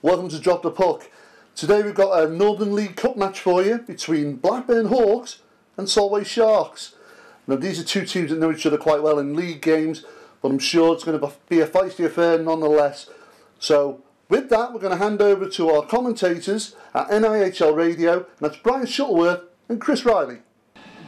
Welcome to Drop the Puck. Today we've got a Northern League Cup match for you between Blackburn Hawks and Solway Sharks. Now these are two teams that know each other quite well in league games, but I'm sure it's going to be a feisty affair nonetheless. So with that, we're going to hand over to our commentators at NIHL Radio, and that's Brian Shuttleworth and Chris Riley.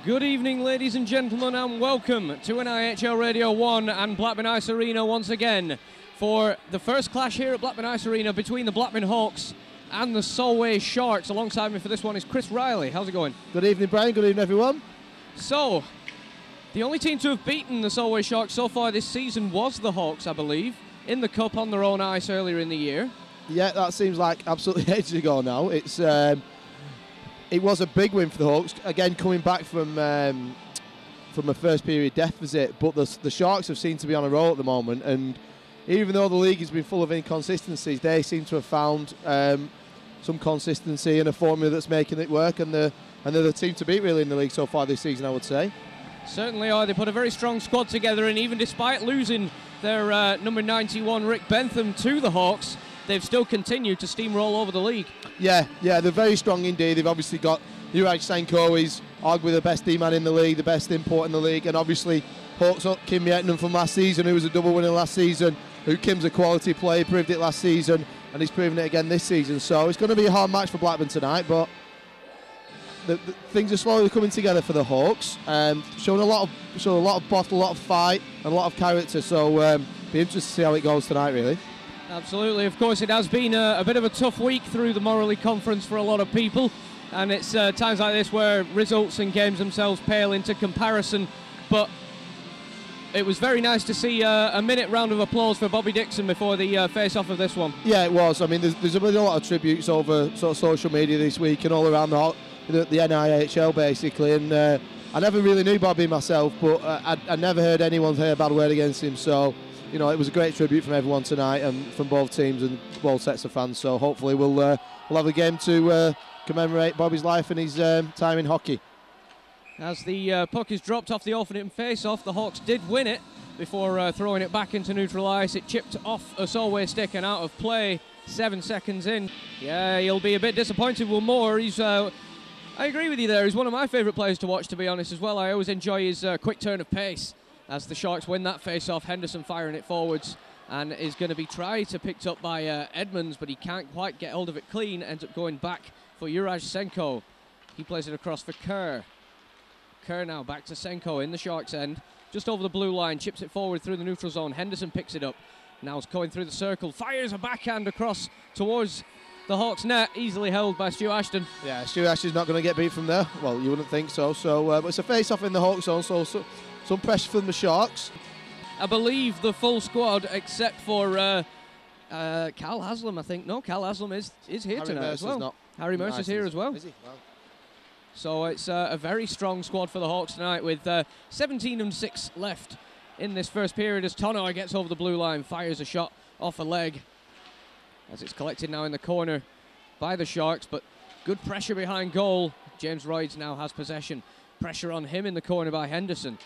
Good evening, ladies and gentlemen, and welcome to NIHL Radio 1 and Blackburn Ice Arena once again for the first clash here at Blackburn Ice Arena between the Blackburn Hawks and the Solway Sharks. Alongside me for this one is Chris Riley. How's it going? Good evening, Brian. Good evening, everyone. So, the only team to have beaten the Solway Sharks so far this season was the Hawks, I believe, in the Cup on their own ice earlier in the year. Yeah, that seems like absolutely ages ago now. It was a big win for the Hawks, again coming back from a first period deficit, but the Sharks have seemed to be on a roll at the moment, and even though the league has been full of inconsistencies, they seem to have found some consistency and a formula that's making it work, and they're the team to beat really in the league so far this season, I would say. Certainly are. They put a very strong squad together, and even despite losing their number 91 Rick Bentham to the Hawks, they've still continued to steamroll over the league. Yeah, they're very strong indeed. They've obviously got Juraj Senko, he's arguably the best D-man in the league, the best import in the league, and obviously Hawks up Kim Yetnam from last season, who was a double winner last season, who Kim's a quality player, proved it last season, and he's proven it again this season. So it's going to be a hard match for Blackburn tonight, but the things are slowly coming together for the Hawks, showing a lot of bottle, a lot of fight, and a lot of character. So be interested to see how it goes tonight, really. Absolutely. Of course, it has been a bit of a tough week through the Morley Conference for a lot of people, and it's times like this where results and games themselves pale into comparison. But it was very nice to see a minute round of applause for Bobby Dixon before the face-off of this one. Yeah, it was. I mean, there's been a lot of tributes over sort of social media this week and all around the NIHL, basically. And I never really knew Bobby myself, but I never heard anyone say a bad word against him. So, you know, it was a great tribute from everyone tonight and from both teams and both sets of fans. So hopefully we'll have a game to commemorate Bobby's life and his time in hockey. As the puck is dropped off the opening face-off, the Hawks did win it before throwing it back into neutral ice. It chipped off a Solway stick and out of play 7 seconds in. Yeah, he'll be a bit disappointed with Moore. He's, I agree with you there. He's one of my favourite players to watch, to be honest, as well. I always enjoy his quick turn of pace as the Sharks win that face-off. Henderson firing it forwards and is going to be tried to picked up by Edmonds, but he can't quite get hold of it clean. Ends up going back for Juraj Senko. He plays it across for Kerr. Kerr now back to Senko in the Sharks end, just over the blue line, chips it forward through the neutral zone. Henderson picks it up, now it's going through the circle, fires a backhand across towards the Hawks net, easily held by Stu Ashton. Yeah, Stu Ashton's not going to get beat from there. Well, you wouldn't think so. But it's a face-off in the Hawks zone, so some pressure from the Sharks. I believe the full squad, except for Cal Haslam, I think. No, Cal Haslam is here Harry tonight Mercer's as well. Not. Harry Mercer's here as well. Is he? Wow. So it's a very strong squad for the Hawks tonight, with 17-6 left in this first period as Tonoi gets over the blue line, fires a shot off a leg as it's collected now in the corner by the Sharks, but good pressure behind goal. James Royds now has possession. Pressure on him in the corner by Henderson.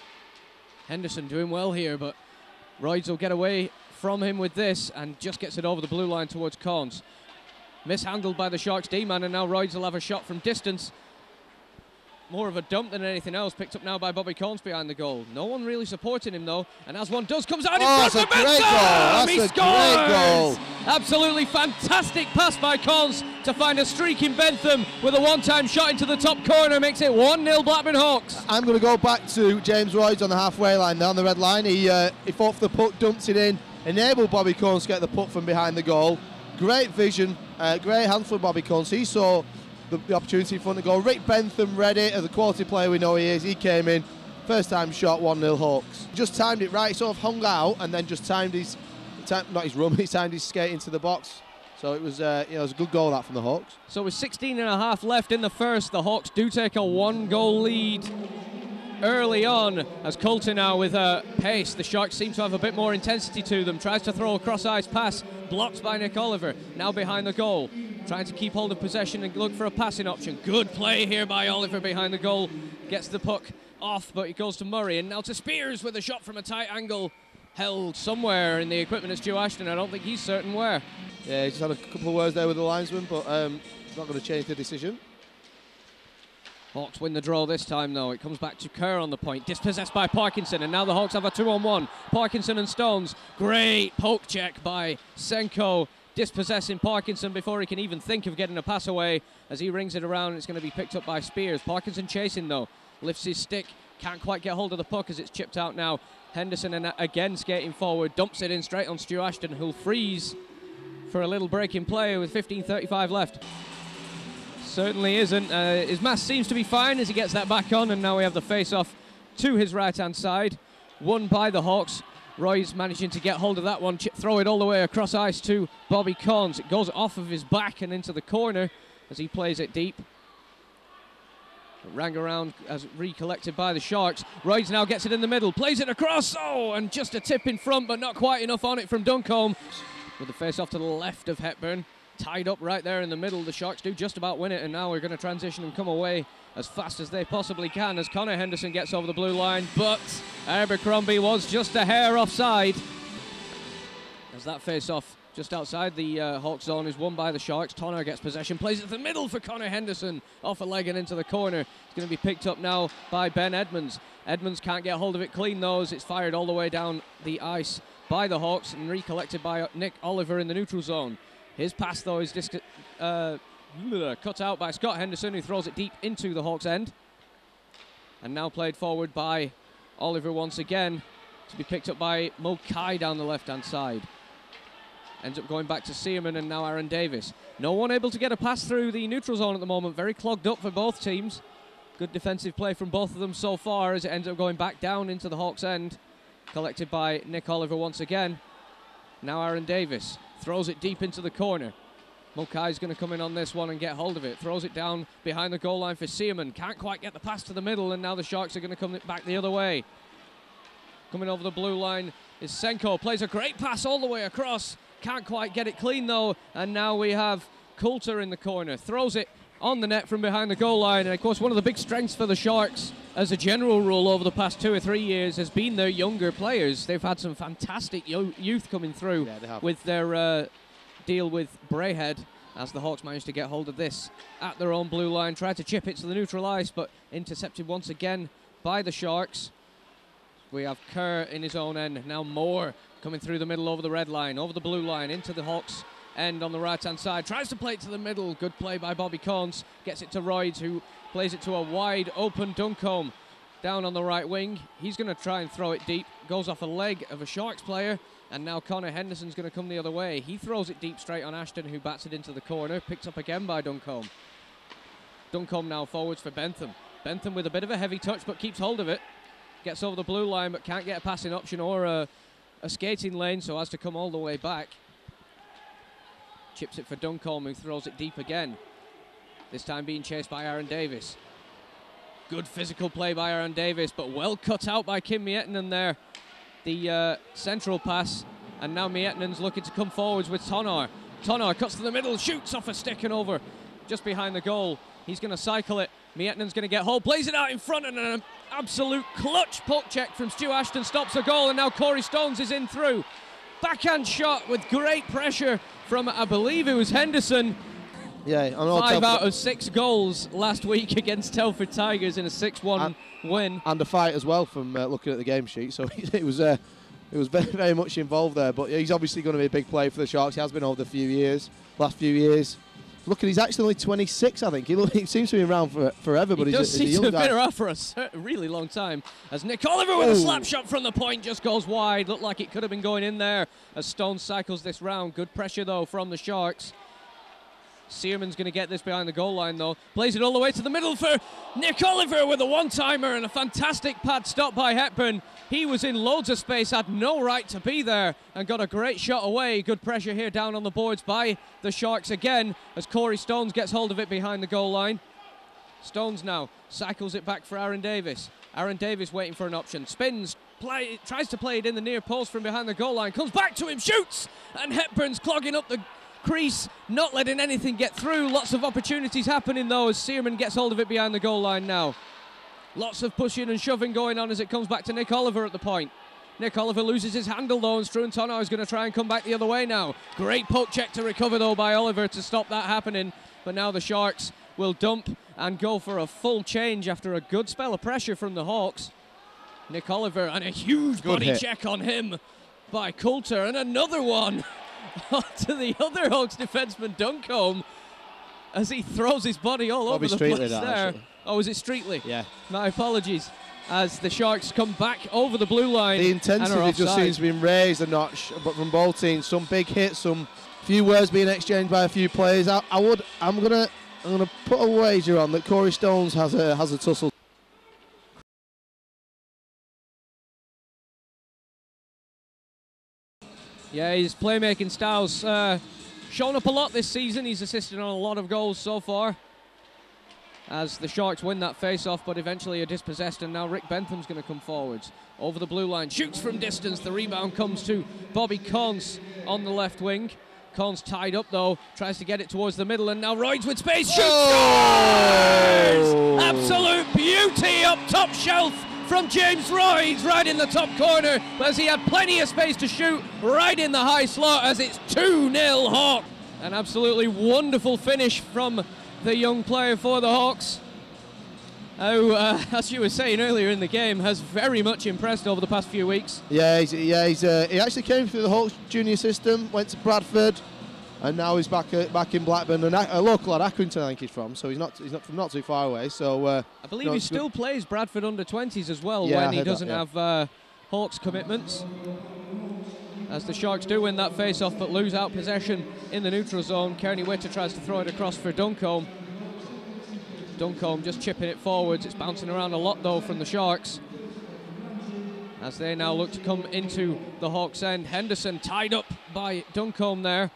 Henderson doing well here, but Royds will get away from him with this and just gets it over the blue line towards Corns. Mishandled by the Sharks D-man, and now Royds will have a shot from distance. More of a dump than anything else, picked up now by Bobby Corns behind the goal. No one really supporting him though, and as one does, comes out in front of Bentham! That's He a scores! great goal! Absolutely fantastic pass by Corns to find a streak in Bentham with a one-time shot into the top corner, makes it 1-0 Blackburn Hawks. I'm going to go back to James Royds on the halfway line, down the red line. He fought for the puck, dumped it in, enabled Bobby Corns to get the puck from behind the goal. Great vision, great hand for Bobby Corns. He saw the opportunity in front of goal. Rick Bentham read it as a quality player we know he is. He came in, first time shot, 1-0 Hawks. Just timed it right, sort of hung out, and then just timed his skate into the box. So it was, it was a good goal that from the Hawks. So with 16.5 left in the first, the Hawks do take a 1-goal lead early on as Coulter now with pace. The Sharks seem to have a bit more intensity to them. Tries to throw a cross-ice pass, blocked by Nick Oliver. Now behind the goal, trying to keep hold of possession and look for a passing option. Good play here by Oliver behind the goal. Gets the puck off, but it goes to Murray, and now to Spears with a shot from a tight angle. Held somewhere in the equipment of Stu Ashton. I don't think he's certain where. Yeah, he just had a couple of words there with the linesman, but not going to change the decision. Hawks win the draw this time, though. It comes back to Kerr on the point. Dispossessed by Parkinson, and now the Hawks have a 2-on-1. Parkinson and Stones. Great poke check by Senko, dispossessing Parkinson before he can even think of getting a pass away. As he rings it around, it's going to be picked up by Spears. Parkinson chasing, though. Lifts his stick. Can't quite get hold of the puck as it's chipped out now. Henderson again skating forward. Dumps it in straight on Stu Ashton, who'll freeze for a little break in play with 15:35 left. Certainly isn't. His mask seems to be fine as he gets that back on, and now we have the face-off to his right-hand side. Won by the Hawks. Roy's managing to get hold of that one, throw it all the way across ice to Bobby Corns. It goes off of his back and into the corner as he plays it deep. It rang around as recollected by the Sharks. Royds now gets it in the middle, plays it across, and just a tip in front, but not quite enough on it from Duncombe. With the face-off to the left of Hepburn. Tied up right there in the middle. The Sharks do just about win it, and now we're going to transition and come away as fast as they possibly can as Connor Henderson gets over the blue line, but Abercrombie was just a hair offside. As that face-off just outside the Hawks zone is won by the Sharks. Tonner gets possession, plays it to the middle for Connor Henderson, off a leg and into the corner. It's going to be picked up now by Ben Edmonds. Edmonds can't get hold of it clean though, as it's fired all the way down the ice by the Hawks and recollected by Nick Oliver in the neutral zone. His pass, though, is cut out by Scott Henderson, who throws it deep into the Hawks' end. And now played forward by Oliver once again, to be picked up by Mulcahy down the left-hand side. Ends up going back to Searman and now Aaron Davis. No one able to get a pass through the neutral zone at the moment. Very clogged up for both teams. Good defensive play from both of them so far as it ends up going back down into the Hawks' end. Collected by Nick Oliver once again. Now Aaron Davis throws it deep into the corner. Mulcahy's going to come in on this one and get hold of it. Throws it down behind the goal line for Searman. Can't quite get the pass to the middle, and now the Sharks are going to come back the other way. Coming over the blue line is Senko. Plays a great pass all the way across. Can't quite get it clean, though. And now we have Coulter in the corner. Throws it on the net from behind the goal line. And, of course, one of the big strengths for the Sharks, as a general rule over the past 2 or 3 years, has been their younger players. They've had some fantastic youth coming through with their deal with Brayhead, as the Hawks managed to get hold of this at their own blue line. Tried to chip it to the neutral ice, but intercepted once again by the Sharks. We have Kerr in his own end. Now Moore coming through the middle over the red line, over the blue line, into the Hawks' end on the right-hand side. Tries to play it to the middle. Good play by Bobby Corns. Gets it to Royds, who plays it to a wide-open Duncombe down on the right wing. He's going to try and throw it deep. Goes off a leg of a Sharks player. And now Connor Henderson's going to come the other way. He throws it deep straight on Ashton, who bats it into the corner. Picked up again by Duncombe. Duncombe now forwards for Bentham. Bentham with a bit of a heavy touch, but keeps hold of it. Gets over the blue line, but can't get a passing option or a skating lane, so has to come all the way back. Chips it for Duncombe, who throws it deep again. This time being chased by Aaron Davis. Good physical play by Aaron Davis, but well cut out by Kim Miettinen there. The central pass, and now Miettinen's looking to come forwards with Tonar. Tonar cuts to the middle, shoots off a stick and over just behind the goal. He's going to cycle it. Mietinen's going to get hold, plays it out in front, and an absolute clutch poke check from Stu Ashton stops a goal, and now Corey Stones is in through. Backhand shot with great pressure from, I believe it was Henderson. Yeah, I know. 5 out of 6 goals last week against Telford Tigers in a 6-1 win. And a fight as well from looking at the game sheet, so it was very, very much involved there. But he's obviously going to be a big player for the Sharks. He has been over the last few years. Look, he's actually only 26, I think. He seems to be around forever, but he's a young guy. He does seem to have been around for a really long time. As Nick Oliver with a slap shot from the point just goes wide. Looked like it could have been going in there as Stone cycles this round. Good pressure, though, from the Sharks. Searman's going to get this behind the goal line, though. Plays it all the way to the middle for Nick Oliver with a one-timer and a fantastic pad stop by Hepburn. He was in loads of space, had no right to be there, and got a great shot away. Good pressure here down on the boards by the Sharks again as Corey Stones gets hold of it behind the goal line. Stones now cycles it back for Aaron Davis. Aaron Davis waiting for an option. Spins, tries to play it in the near post from behind the goal line. Comes back to him, shoots, and Hepburn's clogging up the crease, not letting anything get through. Lots of opportunities happening, though, as Searman gets hold of it behind the goal line now. Lots of pushing and shoving going on as it comes back to Nick Oliver at the point. Nick Oliver loses his handle though, and Struan Tonau is going to try and come back the other way now. Great poke check to recover though by Oliver to stop that happening. But now the Sharks will dump and go for a full change after a good spell of pressure from the Hawks. Nick Oliver, and a huge body check on him by Coulter, and another one to the other Hawks defenseman, Duncombe, as he throws his body all over the place there. Actually. Oh, was it Streetley? Yeah. My apologies. As the Sharks come back over the blue line. The intensity just seems to be raised a notch, but from both teams, some big hits, some few words being exchanged by a few players. I'm gonna put a wager on that Corey Stones has a tussle. Yeah, his playmaking style's shown up a lot this season. He's assisted on a lot of goals so far, as the Sharks win that face-off, but eventually are dispossessed, and now Rick Bentham's going to come forwards. Over the blue line, shoots from distance. The rebound comes to Bobby Cons on the left wing. Cons tied up, though, tries to get it towards the middle, and now Royds with space, shoots, scores! Absolute beauty up top shelf from James Royds, right in the top corner, as he had plenty of space to shoot right in the high slot, as it's 2-0 Hawks. An absolutely wonderful finish from the young player for the Hawks, who, as you were saying earlier in the game, has very much impressed over the past few weeks. He actually came through the Hawks junior system, went to Bradford, and now he's back in Blackburn, and a local at Accrington, I think he's from, so he's not from not too far away. So I believe he still plays Bradford under-20s as well, when he doesn't have Hawks commitments. As the Sharks do win that face-off but lose out possession in the neutral zone. Kearney Witter tries to throw it across for Duncombe. Duncombe just chipping it forwards. It's bouncing around a lot though from the Sharks, as they now look to come into the Hawks end. Henderson tied up by Duncombe there.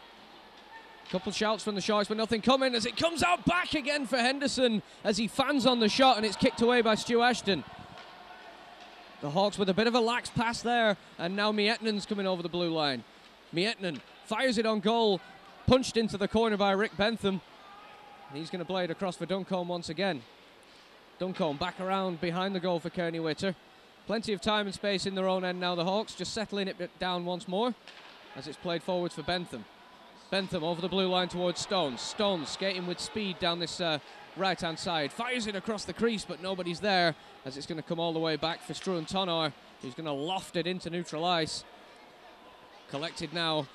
Couple shouts from the Sharks, but nothing coming, as it comes out back again for Henderson as he fans on the shot, and it's kicked away by Stu Ashton. The Hawks with a bit of a lax pass there, and now Miettnen's coming over the blue line. Miettnen fires it on goal, punched into the corner by Rick Bentham. He's going to play it across for Duncombe once again. Duncombe back around behind the goal for Kearney Witter. Plenty of time and space in their own end now, the Hawks, just settling it down once more as it's played forwards for Bentham. Bentham over the blue line towards Stones. Stones skating with speed down this right-hand side. Fires it across the crease, but nobody's there, as it's going to come all the way back for Struan Tonau, who's going to loft it into neutral ice. Collected now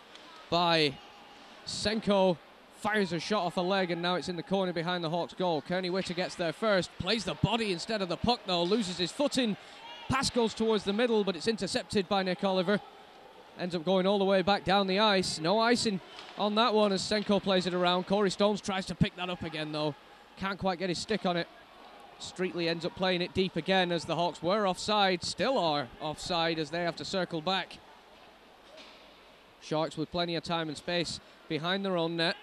by Senko. Fires a shot off a leg, and now it's in the corner behind the Hawks goal. Kearney Witter gets there first. Plays the body instead of the puck, though. Loses his footing. Pass goes towards the middle, but it's intercepted by Nick Oliver. Ends up going all the way back down the ice. No icing on that one as Senko plays it around. Corey Stones tries to pick that up again, though. Can't quite get his stick on it. Streetley ends up playing it deep again, as the Hawks were offside, still are offside, as they have to circle back. Sharks with plenty of time and space behind their own net.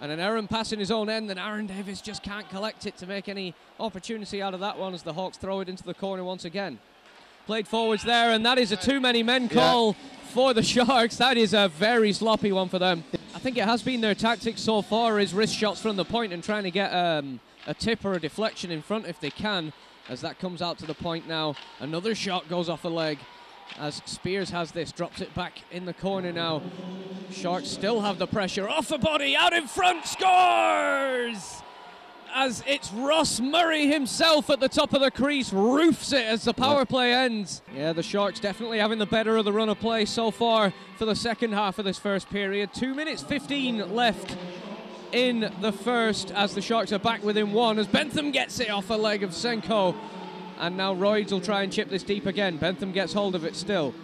And an errant pass in his own end, and Aaron Davis just can't collect it to make any opportunity out of that one, as the Hawks throw it into the corner once again. Played forwards there, and that is a too many men call for the Sharks. That is a very sloppy one for them. I think it has been their tactics so far, is wrist shots from the point and trying to get a tip or a deflection in front if they can, as that comes out to the point now. Another shot goes off a leg, as Spears has this, drops it back in the corner now. Sharks still have the pressure, off a body, out in front, scores! As it's Ross Murray himself at the top of the crease, roofs it as the power play ends. Yeah, the Sharks definitely having the better of the run of play so far for the second half of this first period. 2 minutes 15 left in the first, as the Sharks are back within one, as Bentham gets it off a leg of Senko. And now Royds will try and chip this deep again. Bentham gets hold of it still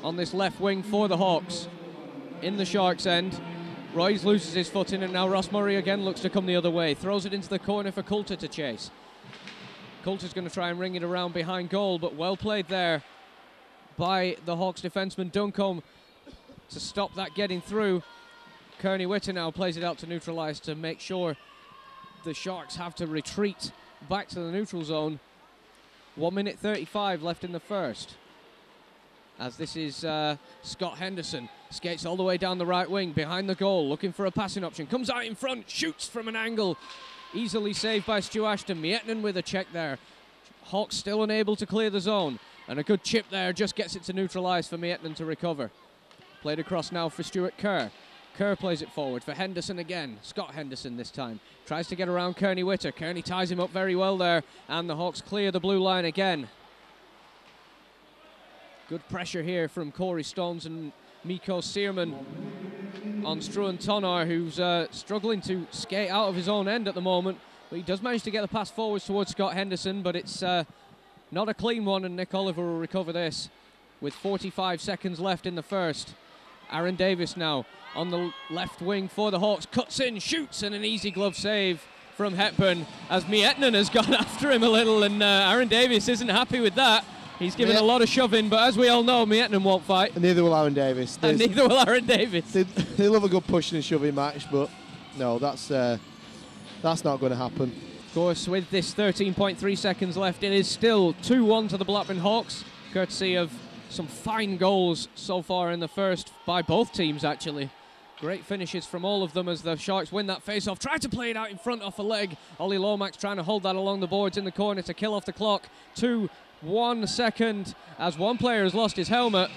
on this left wing for the Hawks in the Sharks end. Royds loses his footing, and now Ross Murray again looks to come the other way. Throws it into the corner for Coulter to chase. Coulter's going to try and ring it around behind goal, but well played there by the Hawks defenseman Duncombe to stop that getting through. Kearney Witter now plays it out to neutral ice to make sure the Sharks have to retreat back to the neutral zone. 1 minute 35 left in the first, as this is Scott Henderson. Skates all the way down the right wing, behind the goal, looking for a passing option. Comes out in front, shoots from an angle. Easily saved by Stu Ashton. Miettnen with a check there. Hawks still unable to clear the zone. And a good chip there just gets it to neutral ice for Miettinen to recover. Played across now for Stuart Kerr. Kerr plays it forward for Henderson again. Scott Henderson this time. Tries to get around Kearney Witter. Kearney ties him up very well there. And the Hawks clear the blue line again. Good pressure here from Corey Stones and Mikko Searman on Struan Tonar, who's struggling to skate out of his own end at the moment. But he does manage to get the pass forwards towards Scott Henderson, but it's not a clean one, and Nick Oliver will recover this with 45 seconds left in the first. Aaron Davis now on the left wing for the Hawks, cuts in, shoots, and an easy glove save from Hepburn as Miettinen has gone after him a little, and Aaron Davis isn't happy with that. He's given a lot of shoving, but as we all know, Miettinen won't fight. And neither will Aaron Davis. And neither will Aaron Davis. They love a good pushing and shoving match, but no, that's not going to happen. Of course, with this 13.3 seconds left, it is still 2-1 to the Blackburn Hawks, courtesy of some fine goals so far in the first by both teams, actually. Great finishes from all of them as the Sharks win that face-off. Try to play it out in front off a leg. Ollie Lomax trying to hold that along the boards in the corner to kill off the clock. 1 second as one player has lost his helmet.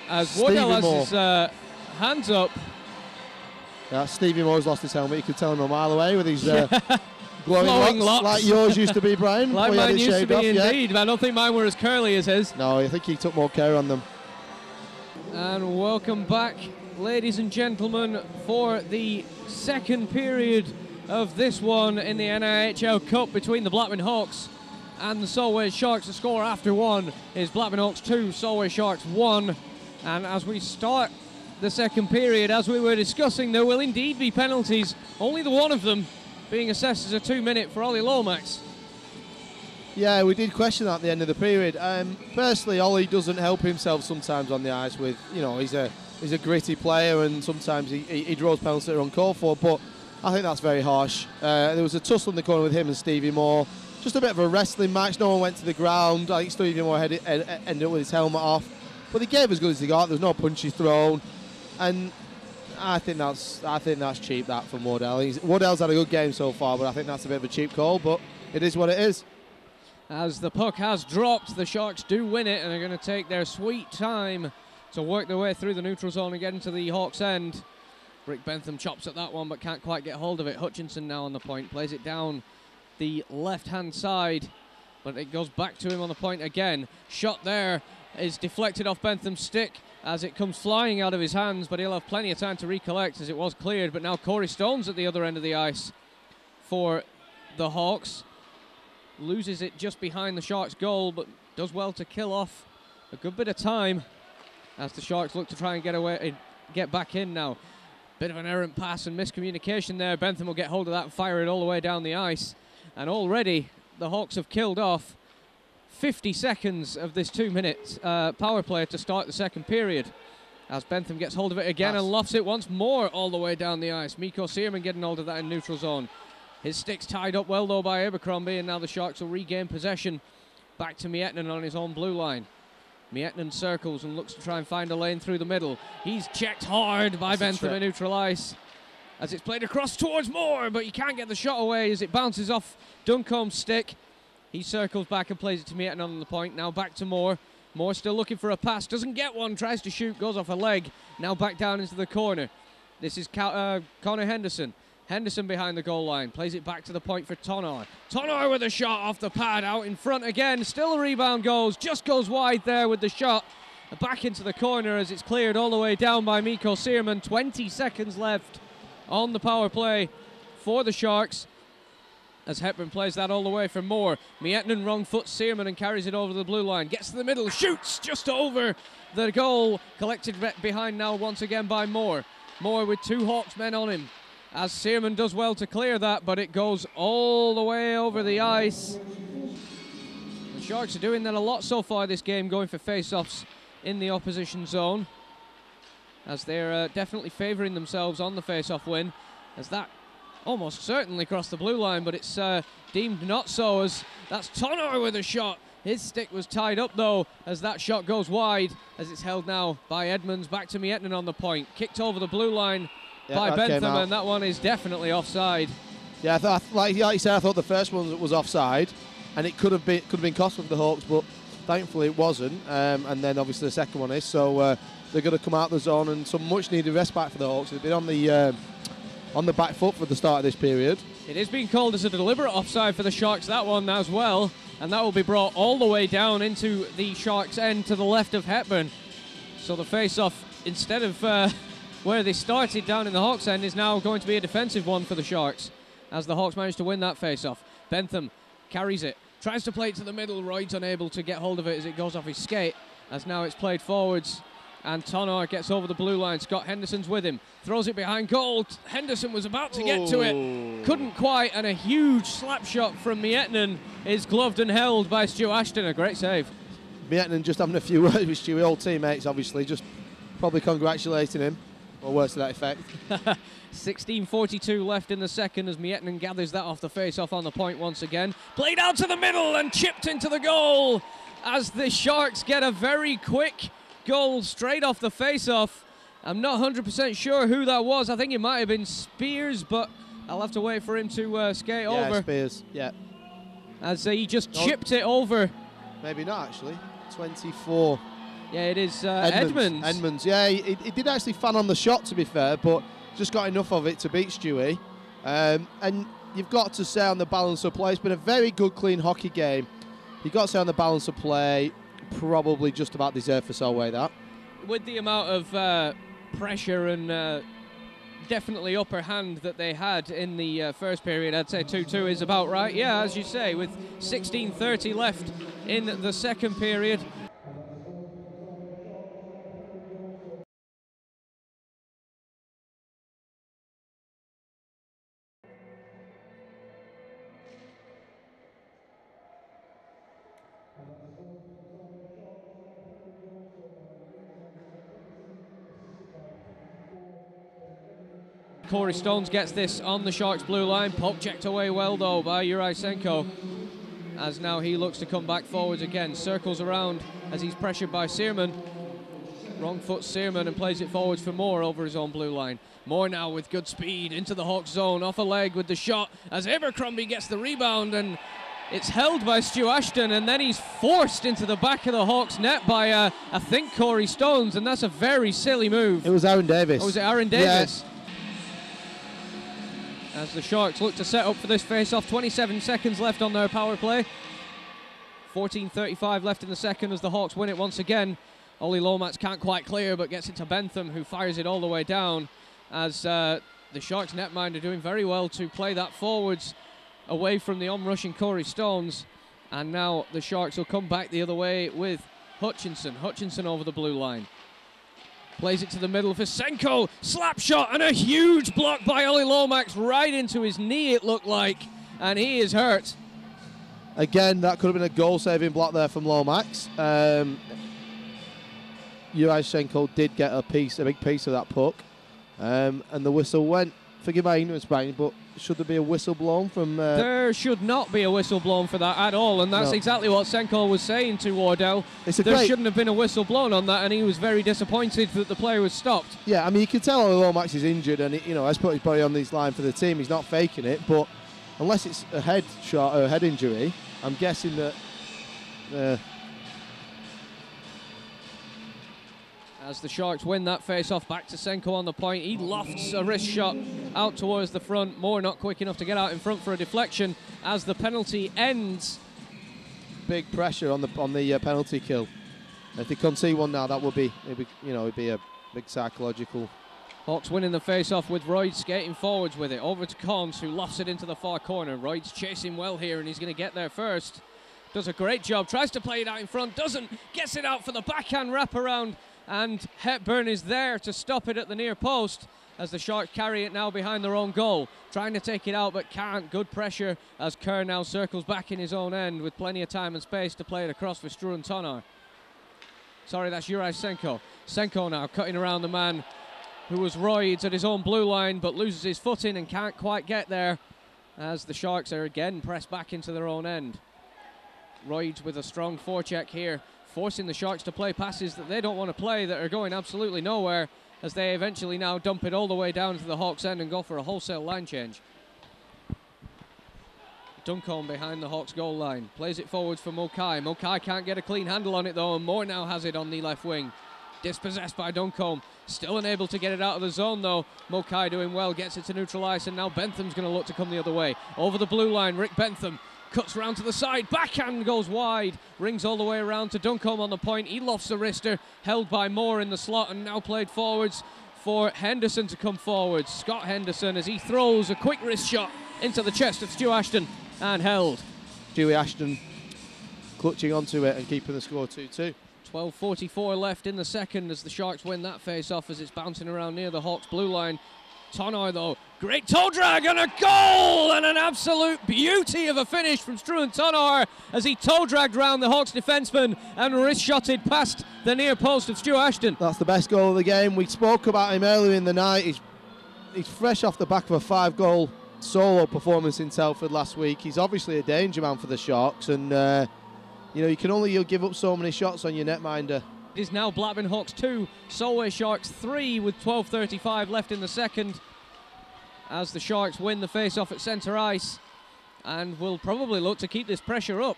As Wardell has his hands up. Yeah, Stevie Moore's lost his helmet. You could tell him a mile away with his glowing locks, like yours used to be, Brian. Like mine used to be, indeed. I don't think mine were as curly as his. No, I think he took more care on them. And welcome back, ladies and gentlemen, for the second period of this one in the NIHL Cup between the Blackburn Hawks and the Solway Sharks. The score after one is Blackburn Hawks 2, Solway Sharks 1. And as we start the second period, as we were discussing, there will indeed be penalties, only the one of them being assessed as a 2-minute for Ollie Lomax. Yeah, we did question that at the end of the period. Personally, Ollie doesn't help himself sometimes on the ice with, you know, he's a gritty player and sometimes he draws penalties that are uncalled for, but I think that's very harsh. There was a tussle in the corner with him and Stevie Moore. Just a bit of a wrestling match. No one went to the ground. I think Stevie Moore ended up with his helmet off. But they gave as good as they got. There was no punches thrown. And I think that's cheap, that, from Wardell. Wardell's had a good game so far, but I think that's a bit of a cheap call. But it is what it is. As the puck has dropped, the Sharks do win it, and are going to take their sweet time to work their way through the neutral zone and get into the Hawks' end. Rick Bentham chops at that one, but can't quite get hold of it. Hutchinson now on the point, plays it down the left-hand side, but it goes back to him on the point again. Shot there is deflected off Bentham's stick as it comes flying out of his hands, but he'll have plenty of time to recollect as it was cleared. But now Corey Stones at the other end of the ice for the Hawks. Loses it just behind the Sharks' goal, but does well to kill off a good bit of time as the Sharks look to try and get back in now. Bit of an errant pass and miscommunication there. Bentham will get hold of that and fire it all the way down the ice. And already the Hawks have killed off 50 seconds of this 2-minute power play to start the second period. As Bentham gets hold of it again and lofts it once more all the way down the ice. Mikko Searman getting hold of that in neutral zone. His stick's tied up well though by Abercrombie, and now the Sharks will regain possession back to Miettinen on his own blue line. Miettinen circles and looks to try and find a lane through the middle. He's checked hard by Bentham in neutral ice as it's played across towards Moore, but he can't get the shot away as it bounces off Duncombe's stick. He circles back and plays it to Miettinen on the point. Now back to Moore. Moore still looking for a pass, doesn't get one, tries to shoot, goes off a leg. Now back down into the corner. This is Connor Henderson. Henderson behind the goal line, plays it back to the point for Tonar. Tonar with a shot off the pad, out in front again. Still a rebound goes, just goes wide there with the shot. Back into the corner as it's cleared all the way down by Mikko Searman. 20 seconds left on the power play for the Sharks as Hepburn plays that all the way for Moore. Miettinen wrong foot Searman and carries it over the blue line. Gets to the middle, shoots just over the goal. Collected behind now once again by Moore. Moore with two Hawks men on him as Searman does well to clear that, but it goes all the way over the ice. The Sharks are doing that a lot so far this game, going for face-offs in the opposition zone, as they're definitely favouring themselves on the face-off win, as that almost certainly crossed the blue line, but it's deemed not so, as that's Tonar with a shot. His stick was tied up though as that shot goes wide, as it's held now by Edmonds. Back to Miettinen on the point, kicked over the blue line by Bentham, and that one is definitely offside. Yeah, like you said, I thought the first one was offside, and it could have been costly for the Hawks, but Thankfully it wasn't, and then obviously the second one is, so they're going to come out the zone, and some much needed respite for the Hawks. They've been on the back foot for the start of this period. It is being called as a deliberate offside for the Sharks, that one as well, and that will be brought all the way down into the Sharks' end to the left of Hepburn. So the face-off, instead of where they started down in the Hawks' end, is now going to be a defensive one for the Sharks, as the Hawks manage to win that face-off. Bentham carries it, tries to play it to the middle. Royd's unable to get hold of it as it goes off his skate, as now it's played forwards. And Tonor gets over the blue line. Scott Henderson's with him. Throws it behind goal. Henderson was about to get to it. Couldn't quite. And a huge slap shot from Miettinen is gloved and held by Stu Ashton. A great save. Miettinen just having a few words with Stewie. Old teammates, obviously. Just probably congratulating him. Or words to that effect. 16:42 left in the second as Miettinen gathers that off the face-off on the point once again. Played out to the middle and chipped into the goal as the Sharks get a very quick goal straight off the face-off. I'm not 100% sure who that was. I think it might have been Spears, but I'll have to wait for him to skate over. Yeah, Spears, yeah. As he just chipped it over. Maybe not, actually. 24. Yeah, it is Edmonds. Edmonds, yeah. He did actually fan on the shot, to be fair, but just got enough of it to beat Stewie. And you've got to say on the balance of play, it's been a very good, clean hockey game. You've got to say on the balance of play, probably just about deserved for Solway, that. With the amount of pressure and definitely upper hand that they had in the first period, I'd say 2-2 is about right. Yeah, as you say, with 16:30 left in the second period. Corey Stones gets this on the Sharks' blue line. Poke checked away well, though, by Juraj, as now he looks to come back forwards again. Circles around as he's pressured by Searman. Wrong foot Searman and plays it forwards for Moore over his own blue line. Moore now with good speed into the Hawks zone, off a leg with the shot as Abercrombie gets the rebound, and it's held by Stu Ashton, and then he's forced into the back of the Hawks net by, I think, Corey Stones, and that's a very silly move. It was Aaron Davis. Oh, was it Aaron Davis? Yeah. As the Sharks look to set up for this face-off, 27 seconds left on their power play. 14:35 left in the second as the Hawks win it once again. Ollie Lomax can't quite clear, but gets it to Bentham, who fires it all the way down, as the Sharks netminder are doing very well to play that forwards away from the on-rushing Corey Stones. And now the Sharks will come back the other way with Hutchinson. Hutchinson over the blue line. Plays it to the middle for Senko. Slap shot and a huge block by Ollie Lomax right into his knee, it looked like. And he is hurt. Again, that could have been a goal-saving block there from Lomax. Juraj Senko did get a big piece of that puck. And the whistle went. Forgive my ignorance, Brian, but should there be a whistle blown from... There should not be a whistle blown for that at all, and that's exactly what Senko was saying to Wardell. There shouldn't have been a whistle blown on that, and he was very disappointed that the player was stopped. Yeah, I mean, you can tell Lomax is injured, and has put his body on this line for the team. He's not faking it, but unless it's a head shot or a head injury, I'm guessing that... As the Sharks win that face-off, back to Senko on the point. He lofts a wrist shot out towards the front. Moore not quick enough to get out in front for a deflection as the penalty ends. Big pressure on the penalty kill. If they concede one now, that would be, it'd be a big psychological. Hawks winning the face-off with Royd skating forwards with it. Over to Collins, who lofts it into the far corner. Royd's chasing well here, and he's going to get there first. Does a great job. Tries to play it out in front. Doesn't. Gets it out for the backhand wraparound. And Hepburn is there to stop it at the near post as the Sharks carry it now behind their own goal. Trying to take it out but can't. Good pressure as Kerr now circles back in his own end with plenty of time and space to play it across for Struan Tonor. Sorry, that's Juraj Senko. Senko now cutting around the man who was Royds at his own blue line but loses his footing and can't quite get there as the Sharks are again pressed back into their own end. Royds with a strong forecheck here, forcing the Sharks to play passes that they don't want to play, that are going absolutely nowhere, as they eventually now dump it all the way down to the Hawks' end and go for a wholesale line change. Duncombe behind the Hawks goal line, plays it forwards for Mokai. Mokai can't get a clean handle on it though, and Moore now has it on the left wing. Dispossessed by Duncombe, still unable to get it out of the zone though. Mokai doing well, gets it to neutral ice, and now Bentham's going to look to come the other way. Over the blue line, Rick Bentham cuts round to the side, backhand goes wide, rings all the way around to Duncombe on the point. He lofts the wrister, held by Moore in the slot, and now played forwards for Henderson to come forward. Scott Henderson, as he throws a quick wrist shot into the chest of Stu Ashton, and held. Stewie Ashton clutching onto it and keeping the score 2-2. 12:44 left in the second as the Sharks win that face-off as it's bouncing around near the Hawks blue line. Tonoi though, great toe drag and a goal, and an absolute beauty of a finish from Struan Tonoi as he toe dragged round the Hawks defenceman and wrist shotted past the near post of Stu Ashton. That's the best goal of the game. We spoke about him earlier in the night. He's fresh off the back of a 5-goal solo performance in Telford last week. He's obviously a danger man for the Sharks, and you know, you'll give up so many shots on your netminder. It is now Blackburn Hawks 2, Solway Sharks 3 with 12:35 left in the second as the Sharks win the face-off at centre ice and will probably look to keep this pressure up.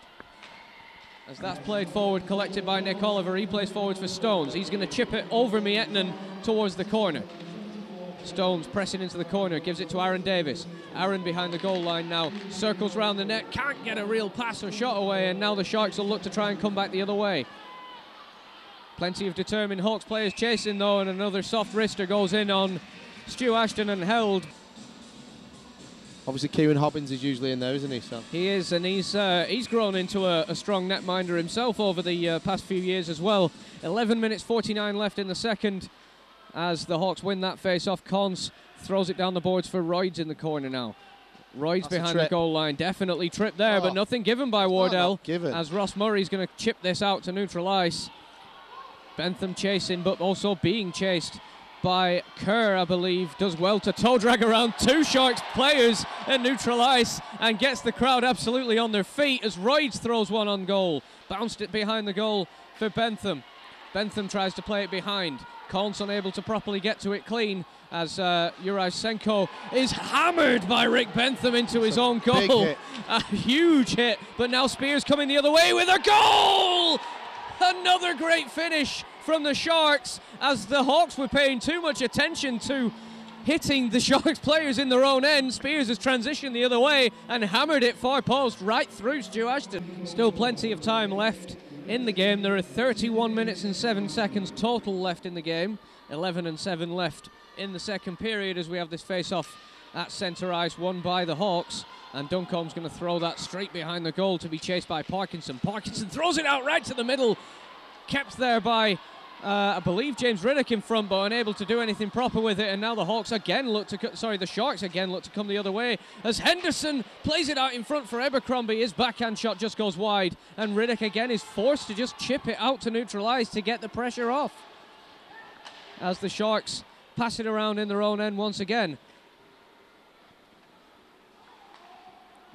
As that's played forward, collected by Nick Oliver, he plays forward for Stones. He's going to chip it over Miettinen towards the corner. Stones pressing into the corner, gives it to Aaron Davis. Aaron behind the goal line now, circles round the net, can't get a real pass or shot away, and now the Sharks will look to try and come back the other way. Plenty of determined Hawks players chasing though, and another soft wrister goes in on Stu Ashton and held. Obviously Kieran Hobbins is usually in there, isn't he? So he is, and he's grown into a strong netminder himself over the past few years as well. 11 minutes 49 left in the second as the Hawks win that face-off. Cons throws it down the boards for Royds in the corner now. Royds behind the goal line, definitely tripped there, but nothing given by Wardell as Ross Murray's going to chip this out to neutral ice. Bentham chasing, but also being chased by Kerr, I believe, does well to toe drag around two Sharks players at neutral ice and gets the crowd absolutely on their feet as Royds throws one on goal. Bounced it behind the goal for Bentham. Bentham tries to play it behind. Collins unable to properly get to it clean as Juraj Senko is hammered by Rick Bentham into his own goal. A huge hit, but now Spears coming the other way with a goal! Another great finish from the Sharks as the Hawks were paying too much attention to hitting the Sharks players in their own end. Spears has transitioned the other way and hammered it far post right through Stu Ashton. Still plenty of time left in the game. There are 31 minutes and 7 seconds total left in the game. 11 and 7 left in the second period as we have this face-off at centre ice, won by the Hawks. And Duncombe's going to throw that straight behind the goal to be chased by Parkinson. Parkinson throws it out right to the middle. Kept there by, I believe, James Riddick in front, but unable to do anything proper with it. And now the Hawks again look to, the Sharks again look to come the other way as Henderson plays it out in front for Abercrombie. His backhand shot just goes wide, and Riddick again is forced to just chip it out to neutral ice to get the pressure off. As the Sharks pass it around in their own end once again.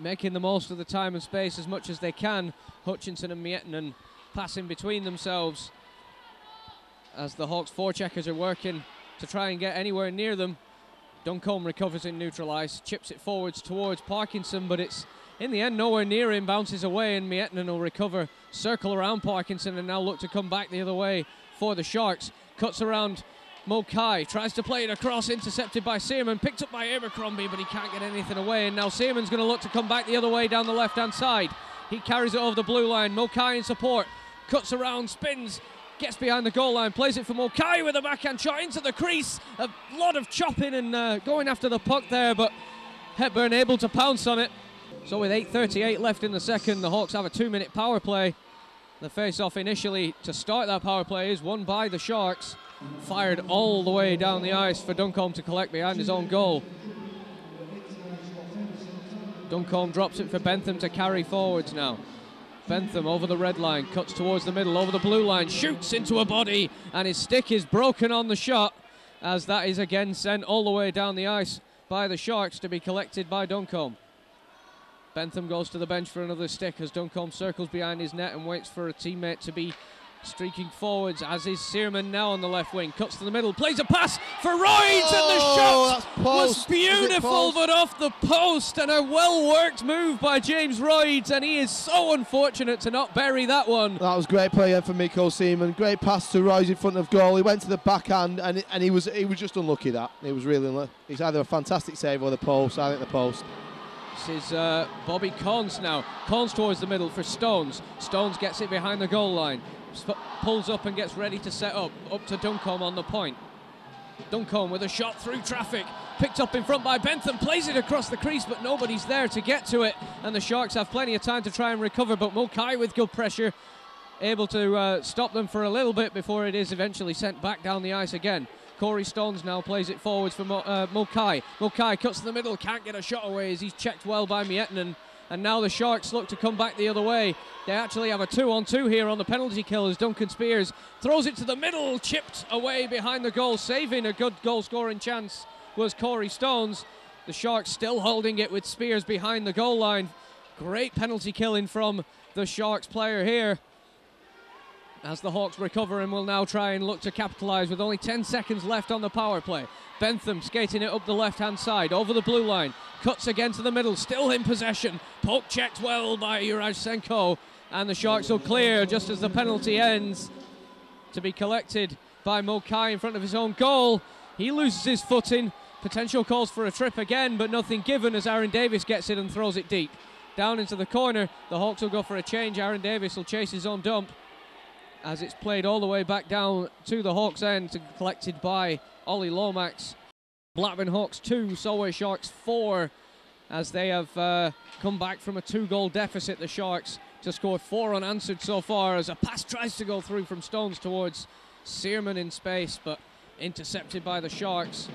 Making the most of the time and space as much as they can. Hutchinson and Miettinen passing between themselves as the Hawks forecheckers are working to try and get anywhere near them. Duncombe recovers in neutral ice, chips it forwards towards Parkinson, but it's in the end nowhere near him, bounces away, and Miettinen will recover, circle around Parkinson, and now look to come back the other way for the Sharks. Cuts around Mokai, tries to play it across, intercepted by Seaman, picked up by Abercrombie, but he can't get anything away, and now Seaman's going to look to come back the other way down the left-hand side. He carries it over the blue line, Mokai in support, cuts around, spins, gets behind the goal line, plays it for Mokai with a backhand shot into the crease. A lot of chopping and going after the puck there, but Hepburn able to pounce on it. So with 8:38 left in the second, the Hawks have a 2-minute power play. The face-off initially to start that power play is won by the Sharks. Fired all the way down the ice for Duncombe to collect behind his own goal. Duncombe drops it for Bentham to carry forwards now. Bentham over the red line, cuts towards the middle, over the blue line, shoots into a body, and his stick is broken on the shot as that is again sent all the way down the ice by the Sharks to be collected by Duncombe. Bentham goes to the bench for another stick as Duncombe circles behind his net and waits for a teammate to be Streaking forwards, as is Searman now on the left wing. Cuts to the middle, plays a pass for Royds, and the shot was beautiful, but off the post, and a well-worked move by James Royds, and he is so unfortunate to not bury that one. That was great play from Mikko Seaman. Great pass to Royds in front of goal. He went to the backhand, and he was just unlucky. That he was really unlucky. It's either a fantastic save or the post. I think the post. This is Bobby Corns now. Corns towards the middle for Stones. Stones gets it behind the goal line. Pulls up and gets ready to set up to Duncombe on the point. Duncombe with a shot through traffic, picked up in front by Bentham, plays it across the crease, but nobody's there to get to it, and the Sharks have plenty of time to try and recover, but Mulcahy with good pressure, able to stop them for a little bit before it is eventually sent back down the ice again. Corey Stones now plays it forwards for Mulcahy. Mulcahy cuts to the middle, can't get a shot away as he's checked well by Miettinen. And now the Sharks look to come back the other way. They actually have a 2-on-2 here on the penalty kill as Duncan Spears throws it to the middle, chipped away behind the goal, saving a good goal-scoring chance was Corey Stones. The Sharks still holding it with Spears behind the goal line. Great penalty killing from the Sharks player here, as the Hawks recover and will now try and look to capitalise with only 10 seconds left on the power play. Bentham skating it up the left-hand side, over the blue line, cuts again to the middle, still in possession. Poke checked well by Yurashchenko, and the Sharks will clear just as the penalty ends, to be collected by Mulcahy in front of his own goal. He loses his footing, potential calls for a trip again, but nothing given as Aaron Davis gets it and throws it deep. Down into the corner, the Hawks will go for a change. Aaron Davis will chase his own dump, as it's played all the way back down to the Hawks' end, collected by Ollie Lomax. Blackburn Hawks 2, Solway Sharks 4, as they have come back from a 2-goal deficit, the Sharks, to score 4 unanswered so far, as a pass tries to go through from Stones towards Searman in space, but intercepted by the Sharks,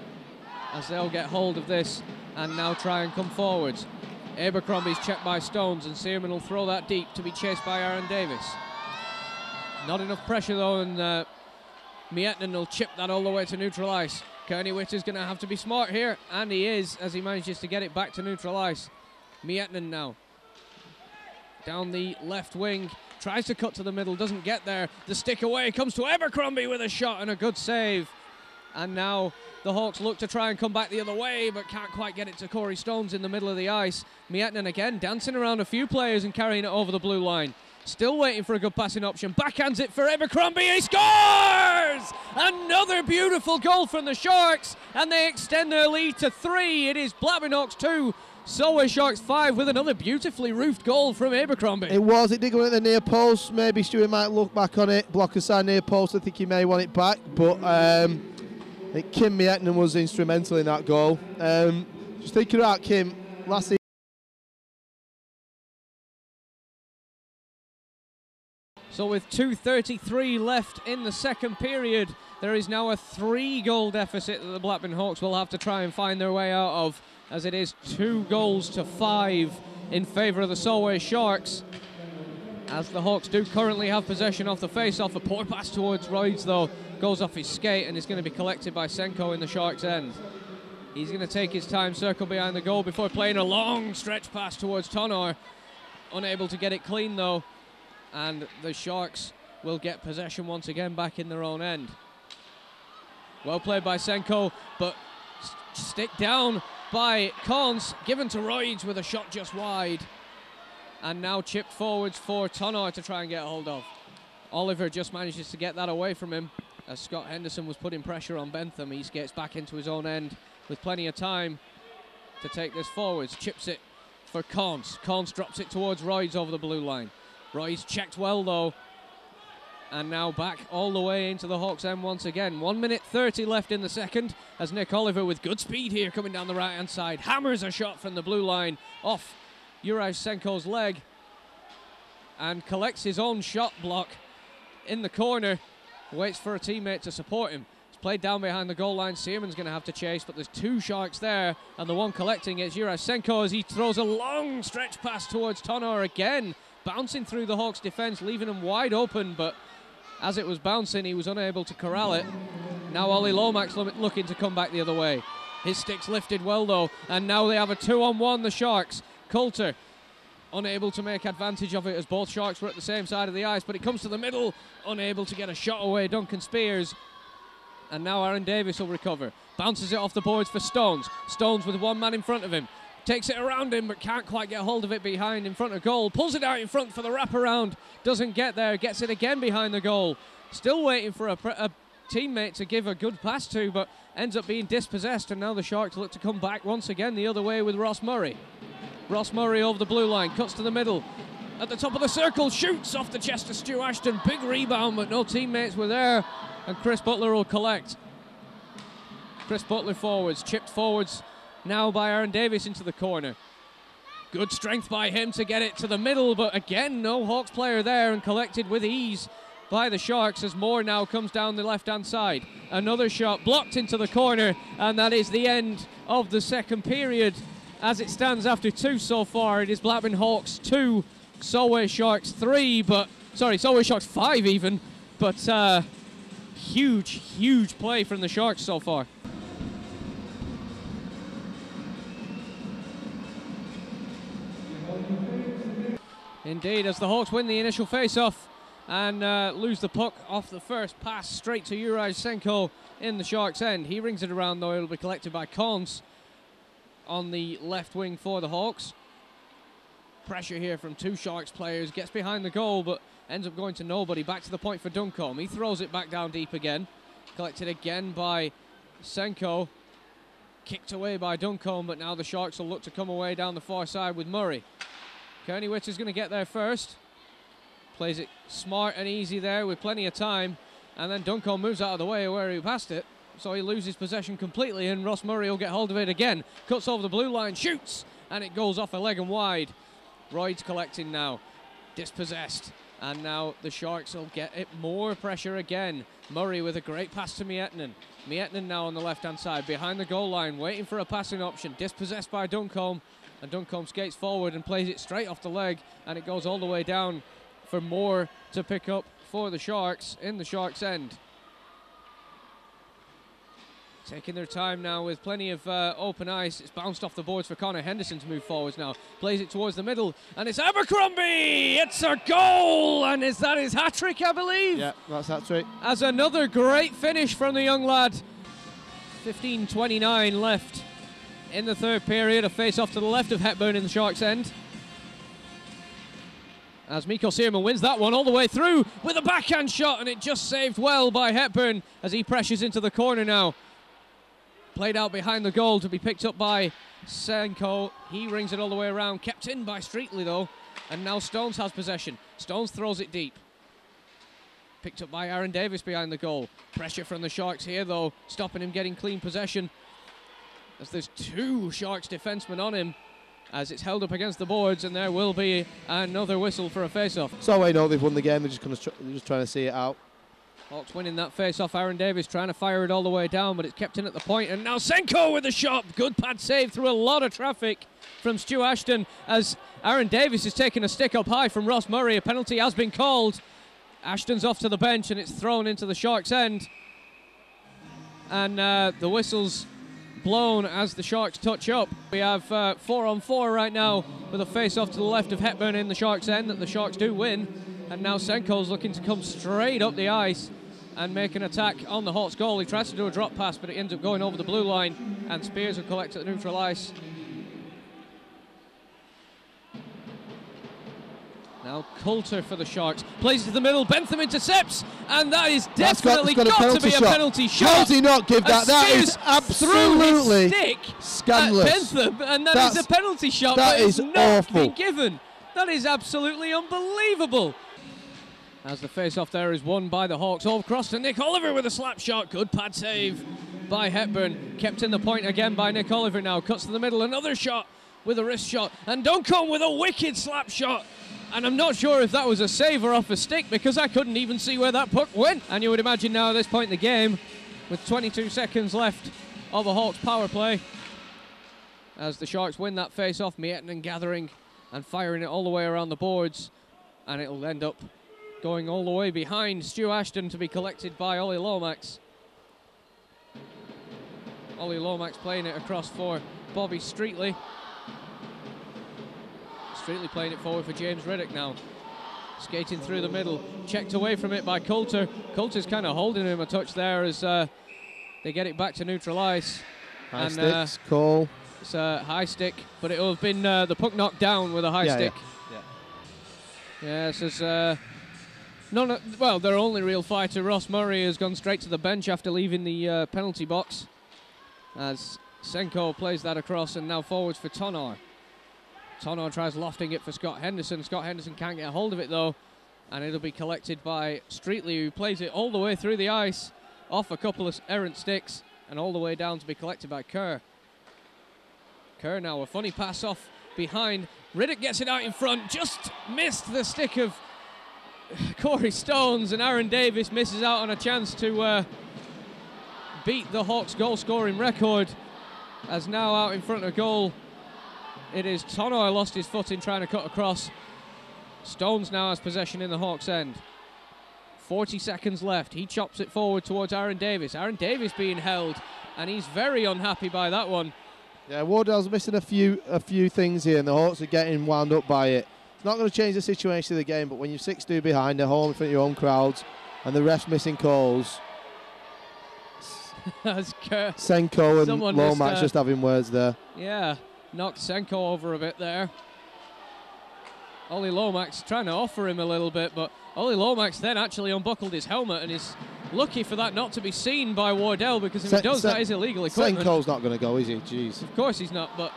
as they'll get hold of this and now try and come forwards. Abercrombie's checked by Stones, and Searman will throw that deep to be chased by Aaron Davis. Not enough pressure though, and Miettinen will chip that all the way to neutral ice. Kearney Witter's going to have to be smart here, and he is, as he manages to get it back to neutral ice. Miettinen now down the left wing, tries to cut to the middle, doesn't get there. The stick away comes to Abercrombie with a shot and a good save. And now the Hawks look to try and come back the other way, but can't quite get it to Corey Stones in the middle of the ice. Miettinen again dancing around a few players and carrying it over the blue line. Still waiting for a good passing option. Backhands it for Abercrombie. He scores! Another beautiful goal from the Sharks, and they extend their lead to 3. It is Blackburn Hawks 2, Solway Sharks 5, with another beautifully roofed goal from Abercrombie. It did go at the near post. Maybe Stewie might look back on it. Blocker side near post. I think he may want it back, but I think Kim Miettinen was instrumental in that goal. Just thinking about Kim last season. So with 2:33 left in the second period, there is now a 3-goal deficit that the Blackburn Hawks will have to try and find their way out of, as it is 2-5 in favour of the Solway Sharks, as the Hawks do currently have possession off the face-off. A poor pass towards Royds though goes off his skate and is going to be collected by Senko in the Sharks' end. He's going to take his time, circle behind the goal before playing a long stretch pass towards Tonor. Unable to get it clean though, and the Sharks will get possession once again back in their own end. Well played by Senko, but stick down by Corns, given to Royds with a shot just wide. And now chipped forwards for Tonor to try and get a hold of. Oliver just manages to get that away from him, as Scott Henderson was putting pressure on Bentham. He skates back into his own end with plenty of time to take this forwards. Chips it for Corns. Corns drops it towards Royds over the blue line. Royds checked well though, and now back all the way into the Hawks' end once again. 1 minute 30 left in the second, as Nick Oliver with good speed here coming down the right hand side hammers a shot from the blue line off Yurashchenko's leg and collects his own shot block in the corner. Waits for a teammate to support him. It's played down behind the goal line. Searman's going to have to chase, but there's 2 Sharks there, and the one collecting is Yurashchenko as he throws a long stretch pass towards Tonor again, bouncing through the Hawks' defence, leaving him wide open, but as it was bouncing, he was unable to corral it. Now Ollie Lomax looking to come back the other way. His stick's lifted well though, and now they have a 2-on-1, the Sharks. Coulter unable to make advantage of it as both Sharks were at the same side of the ice, but it comes to the middle, unable to get a shot away, Duncan Spears. And now Aaron Davis will recover. Bounces it off the boards for Stones. Stones with one man in front of him. Takes it around him, but can't quite get hold of it behind in front of goal. Pulls it out in front for the wraparound. Doesn't get there. Gets it again behind the goal. Still waiting for a teammate to give a good pass to, but ends up being dispossessed. And now the Sharks look to come back once again the other way with Ross Murray. Ross Murray over the blue line. Cuts to the middle. At the top of the circle. Shoots off the chest of Stu Ashton. Big rebound, but no teammates were there. And Chris Butler will collect. Chris Butler forwards, chipped forwards now by Aaron Davis into the corner. Good strength by him to get it to the middle, but again, no Hawks player there, and collected with ease by the Sharks as Moore now comes down the left-hand side. Another shot blocked into the corner, and that is the end of the second period. As it stands after 2 so far, it is Blackburn Hawks 2, Solway Sharks 3, Solway Sharks 5 even, but huge play from the Sharks so far. Indeed, as the Hawks win the initial face-off and lose the puck off the first pass straight to Juraj Senko in the Sharks' end. He rings it around though, it'll be collected by Cons on the left wing for the Hawks. Pressure here from 2 Sharks players, gets behind the goal but ends up going to nobody. Back to the point for Duncombe. He throws it back down deep again. Collected again by Senko. Kicked away by Duncombe, but now the Sharks will look to come away down the far side with Murray. Kearney Witter's going to get there first. Plays it smart and easy there with plenty of time. And then Duncombe moves out of the way where he passed it. So he loses possession completely, and Ross Murray will get hold of it again. Cuts over the blue line, shoots, and it goes off a leg and wide. Royd's collecting now. Dispossessed. And now the Sharks will get it more pressure again. Murray with a great pass to Miettinen. Miettinen now on the left-hand side, behind the goal line, waiting for a passing option. Dispossessed by Duncombe. And Duncombe skates forward and plays it straight off the leg, and it goes all the way down for Moore to pick up for the Sharks in the Sharks' end. Taking their time now with plenty of open ice. It's bounced off the boards for Connor Henderson to move forwards now. Plays it towards the middle, and it's Abercrombie! It's a goal! And is that his hat-trick, I believe? Yeah, that's hat-trick. As another great finish from the young lad. 15:29 left in the third period. A face-off to the left of Hepburn in the Sharks' end. As Mikko Searman wins that one all the way through with a backhand shot, and it just saved well by Hepburn as he pressures into the corner now. Played out behind the goal to be picked up by Senko. He rings it all the way around, kept in by Streetley though, and now Stones has possession. Stones throws it deep. Picked up by Aaron Davis behind the goal. Pressure from the Sharks here though, stopping him getting clean possession. As there's 2 Sharks defensemen on him, as it's held up against the boards, and there will be another whistle for a face-off. So I know they've won the game, they're just trying to see it out. Hawks winning that face-off. Aaron Davis trying to fire it all the way down, but it's kept in at the point, and now Senko with the shot. Good pad save through a lot of traffic from Stu Ashton, as Aaron Davis is taking a stick up high from Ross Murray. A penalty has been called. Ashton's off to the bench, and it's thrown into the Sharks' end. And the whistle's blown as the Sharks touch up. We have 4-on-4 right now with a face-off to the left of Hepburn in the Sharks' end that the Sharks do win. And now Senko's looking to come straight up the ice and make an attack on the Hawks goal. He tries to do a drop pass, but it ends up going over the blue line, and Spears will collect at the neutral ice. Now Coulter for the Sharks. Plays it to the middle. Bentham intercepts. And that is definitely got to be a penalty shot. How does he not give that? That is absolutely scandalous. Bentham, and that is a penalty shot. That is awful. Been given. That is absolutely unbelievable. As the face-off there is won by the Hawks. All across to Nick Oliver with a slap shot. Good pad save by Hepburn. Kept in the point again by Nick Oliver now. Cuts to the middle. Another shot with a wrist shot. And Duncombe with a wicked slap shot. And I'm not sure if that was a save or off a stick, because I couldn't even see where that puck went. And you would imagine now at this point in the game, with 22 seconds left of a Hawks power play, as the Sharks win that face-off, Miettinen gathering and firing it all the way around the boards. And it'll end up going all the way behind Stu Ashton to be collected by Ollie Lomax. Ollie Lomax playing it across for Bobby Streetley. Streetley playing it forward for James Riddick now. Skating through the middle, checked away from it by Coulter. Coulter's kind of holding him a touch there as they get it back to neutral ice. High sticks, call. It's a high stick, but it will have been the puck knocked down with a high stick. Yes, as well, their only real fighter, Ross Murray, has gone straight to the bench after leaving the penalty box. As Senko plays that across, and now forwards for Tonor. Tonor tries lofting it for Scott Henderson. Scott Henderson can't get a hold of it though, and it'll be collected by Streetley, who plays it all the way through the ice, off a couple of errant sticks, and all the way down to be collected by Kerr. Kerr now, a funny pass off behind. Riddick gets it out in front, just missed the stick of Corey Stones, and Aaron Davis misses out on a chance to beat the Hawks' goal-scoring record, as now out in front of goal. It is Tonor lost his footing trying to cut across. Stones now has possession in the Hawks' end. 40 seconds left. He chops it forward towards Aaron Davis. Aaron Davis being held, and he's very unhappy by that one. Yeah, Wardell's missing a few things here, and the Hawks are getting wound up by it. It's not going to change the situation of the game, but when you're 6-2 behind, at home in front of your own crowds, and the refs missing calls, Senko and Lomax just having words there. Yeah, knocked Senko over a bit there. Ollie Lomax trying to offer him a little bit, but Ollie Lomax then actually unbuckled his helmet and is lucky for that not to be seen by Wardell, because if he does, that is illegal equipment. Senko's not going to go, is he? Jeez. Of course he's not, but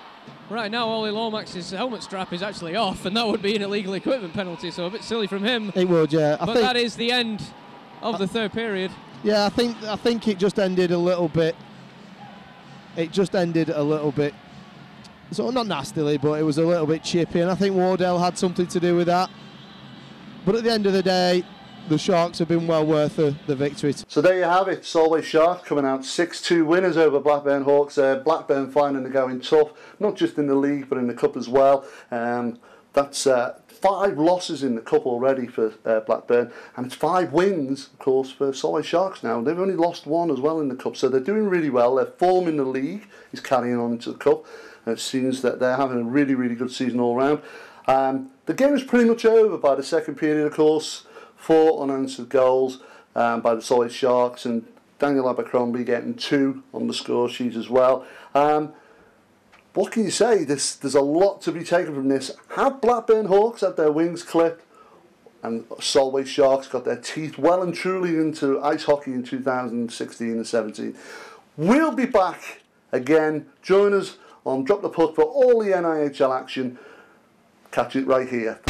right now Ollie Lomax's helmet strap is actually off, and that would be an illegal equipment penalty, so a bit silly from him. It would, yeah. But that is the end of the third period. Yeah, I think it just ended a little bit. It just ended a little bit, so not nastily, but it was a little bit chippy, and I think Wardell had something to do with that. But at the end of the day, the Sharks have been well worth the victory. So there you have it, Solway Sharks coming out 6-2 winners over Blackburn Hawks. Blackburn finding it going tough, not just in the league but in the cup as well. That's 5 losses in the cup already for Blackburn, and it's 5 wins, of course, for Solway Sharks now. They've only lost 1 as well in the cup, so they're doing really well. Their form in the league is carrying on into the cup, and it seems that they're having a really, really good season all round. The game is pretty much over by the second period, of course. 4 unanswered goals by the Solway Sharks, and Daniel Abercrombie getting 2 on the score sheet as well. What can you say? There's a lot to be taken from this. Have Blackburn Hawks had their wings clipped, and Solway Sharks got their teeth well and truly into ice hockey in 2016 and 17. We'll be back again. Join us on Drop the Puck for all the NIHL action. Catch it right here.